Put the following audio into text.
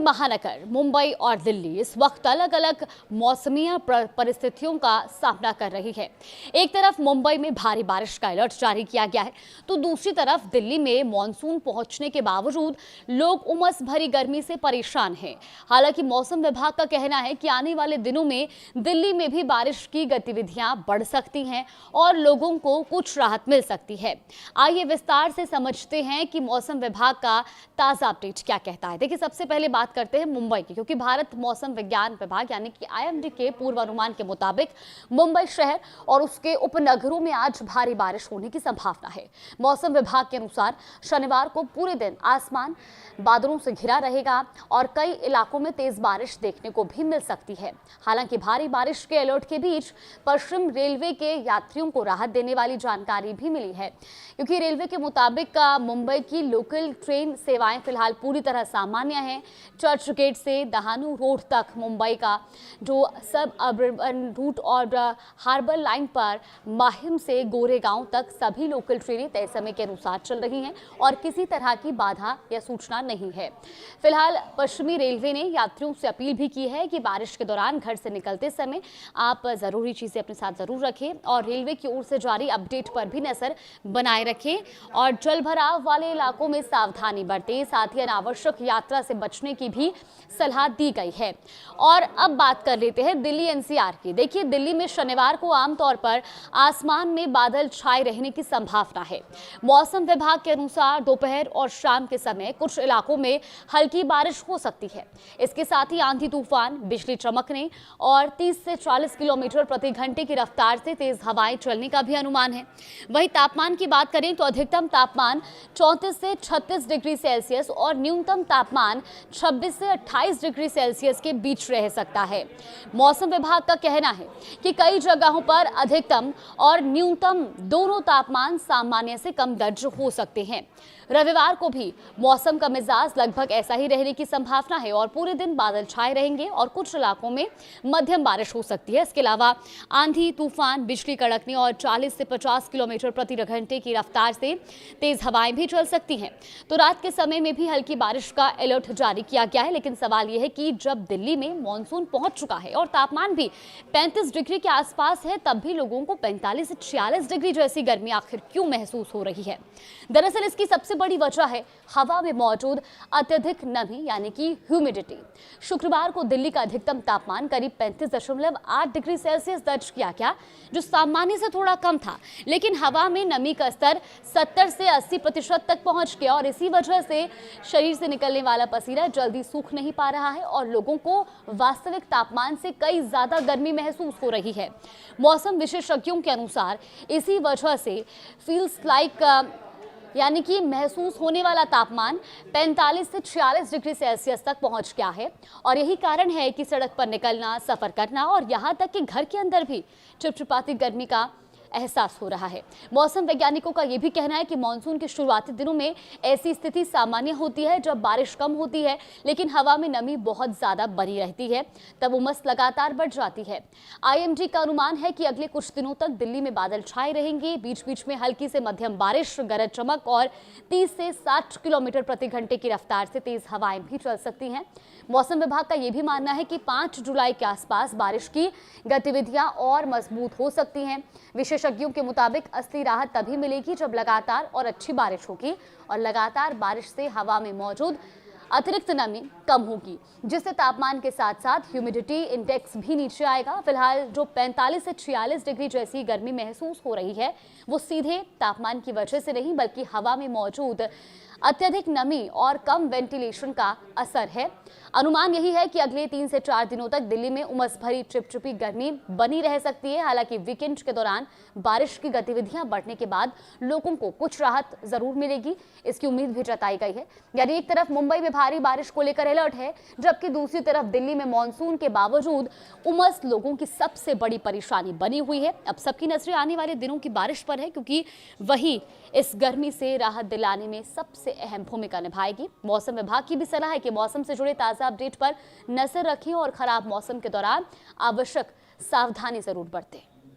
महानगर मुंबई और दिल्ली इस वक्त अलग अलग मौसमी परिस्थितियों का सामना कर रही है। एक तरफ मुंबई में भारी बारिश का अलर्ट जारी किया गया है, तो दूसरी तरफ दिल्ली में मॉनसून पहुंचने के बावजूद लोग उमस भरी गर्मी से परेशान हैं। हालांकि मौसम विभाग का कहना है कि आने वाले दिनों में दिल्ली में भी बारिश की गतिविधियां बढ़ सकती हैं और लोगों को कुछ राहत मिल सकती है। आइए विस्तार से समझते हैं कि मौसम विभाग का ताजा अपडेट क्या कहता है। देखिए, सबसे पहले बात करते हैं मुंबई की, क्योंकि भारत मौसम विज्ञान विभाग यानी कि आईएमडी के पूर्वानुमान के मुताबिक मुंबई शहर और उसके उपनगरों में आज भारी बारिश होने की संभावना है। मौसम विभाग के अनुसार शनिवार को पूरे दिन आसमान बादलों से घिरा रहेगा और कई इलाकों में तेज बारिश देखने को भी मिल सकती है। हालांकि भारी बारिश के अलर्ट के बीच पश्चिम रेलवे के यात्रियों को राहत देने वाली जानकारी भी मिली है, क्योंकि रेलवे के मुताबिक मुंबई की लोकल ट्रेन सेवाएं फिलहाल पूरी तरह सामान्य हैं। चर्च गेट से दहानू रोड तक मुंबई का जो सब अर्बन रूट और हार्बर लाइन पर माहिम से गोरेगांव तक सभी लोकल ट्रेनें तय समय के अनुसार चल रही हैं और किसी तरह की बाधा या सूचना नहीं है। फिलहाल पश्चिमी रेलवे ने यात्रियों से अपील भी की है कि बारिश के दौरान घर से निकलते समय आप जरूरी चीजें अपने साथ जरूर रखें और रेलवे की ओर से जारी अपडेट पर भी नजर बनाए रखें और जल भराव वाले इलाकों में सावधानी बरतें। साथ ही अनावश्यक यात्रा से बचने की भी सलाह दी गई है। और अब बात कर लेते हैं दिल्ली एनसीआर की। देखिए, दिल्ली में शनिवार को आमतौर पर आसमान में बादल छाए रहने की संभावना है। मौसम विभाग के अनुसार दोपहर और शाम के समय कुछ इलाकों में हल्की बारिश हो सकती है। इसके साथ ही आंधी तूफान, बिजली चमकने और 30 से 40 किलोमीटर प्रति घंटे की रफ्तार से तेज हवाएं चलने का भी अनुमान है। वहीं तापमान की बात करें तो अधिकतम तापमान 34 से 36 डिग्री सेल्सियस और न्यूनतम तापमान 26 से 28 डिग्री सेल्सियस के बीच रह सकता है। मौसम विभाग का कहना है कि कई जगहों पर अधिकतम और न्यूनतम दोनों तापमान सामान्य से कम दर्ज हो सकते हैं। रविवार को भी मौसम का मिजाज लगभग ऐसा ही रहने की संभावना है और पूरे दिन बादल छाए रहेंगे और कुछ इलाकों में मध्यम बारिश हो सकती है। इसके अलावा आंधी तूफान, बिजली कड़कने और 40 से 50 किलोमीटर प्रति घंटे की रफ्तार से तेज हवाएं भी चल सकती हैं। तो रात के समय में भी हल्की बारिश का अलर्ट जारी किया गया है। लेकिन सवाल यह है कि जब दिल्ली में मॉनसून पहुंच चुका है और तापमान भी 35 डिग्री के आसपास है, तब भी लोगों को 45 से 46 डिग्री जैसी गर्मी आखिर क्यों महसूस हो रही है? दरअसल इसकी सबसे बड़ी वजह है हवा में मौजूद अत्यधिक नमी यानी कि ह्यूमिडिटी। शुक्रवार को दिल्ली का अधिकतम तापमान करीब 35.8 डिग्री सेल्सियस दर्ज किया गया, जो सामान्य से थोड़ा कम था। लेकिन हवा में नमी का स्तर 70 से 80% तक पहुंच गया और इसी वजह से शरीर से निकलने वाला पसीना जल्दी सूख नहीं पा रहा है और लोगों को वास्तविक तापमान से कई ज्यादा गर्मी महसूस हो रही है। मौसम विशेषज्ञों के अनुसार इसी वजह से फील्स लाइक यानी कि महसूस होने वाला तापमान 45 से 46 डिग्री सेल्सियस तक पहुंच गया है और यही कारण है कि सड़क पर निकलना, सफर करना और यहां तक कि घर के अंदर भी चिपचिपाती गर्मी का एहसास हो रहा है। मौसम वैज्ञानिकों का यह भी कहना है कि मानसून के शुरुआती दिनों में ऐसी स्थिति सामान्य होती है जब बारिश कम होती है लेकिन हवा में नमी बहुत ज्यादा बनी रहती है, तब उमस लगातार बढ़ जाती है। आईएमडी का अनुमान है कि अगले कुछ दिनों तक दिल्ली में बादल छाए रहेंगे। बीच बीच में हल्की से मध्यम बारिश, गरज चमक और 30 से 60 किलोमीटर प्रति घंटे की रफ्तार से तेज हवाएं भी चल सकती हैं। मौसम विभाग का यह भी मानना है कि 5 जुलाई के आसपास बारिश की गतिविधियां और मजबूत हो सकती हैं। विशेषज्ञों के मुताबिक असली राहत तभी मिलेगी जब लगातार और अच्छी बारिश होगी और लगातार बारिश से हवा में मौजूद अतिरिक्त नमी कम होगी, जिससे तापमान के साथ साथ ह्यूमिडिटी इंडेक्स भी नीचे आएगा। फिलहाल जो 45 से 46 डिग्री जैसी गर्मी महसूस हो रही है, वो सीधे तापमान की वजह से नहीं बल्कि हवा में मौजूद अत्यधिक नमी और कम वेंटिलेशन का असर है। अनुमान यही है कि अगले 3 से 4 दिनों तक दिल्ली में उमस भरी चिपचिपी गर्मी बनी रह सकती है। हालांकि वीकेंड के दौरान बारिश की गतिविधियां बढ़ने के बाद लोगों को कुछ राहत जरूर मिलेगी, इसकी उम्मीद भी जताई गई है। यानी एक तरफ मुंबई में भारी बारिश को लेकर अलर्ट है, जबकि दूसरी तरफ दिल्ली में मानसून के बावजूद उमस लोगों की सबसे बड़ी परेशानी बनी हुई है। अब सबकी नजरें आने वाले दिनों की बारिश पर है, क्योंकि वही इस गर्मी से राहत दिलाने में सबसे अहम भूमिका निभाएगी। मौसम विभाग की भी सलाह है कि मौसम से जुड़े ताजा अपडेट पर नजर रखें और खराब मौसम के दौरान आवश्यक सावधानी जरूर बरतें।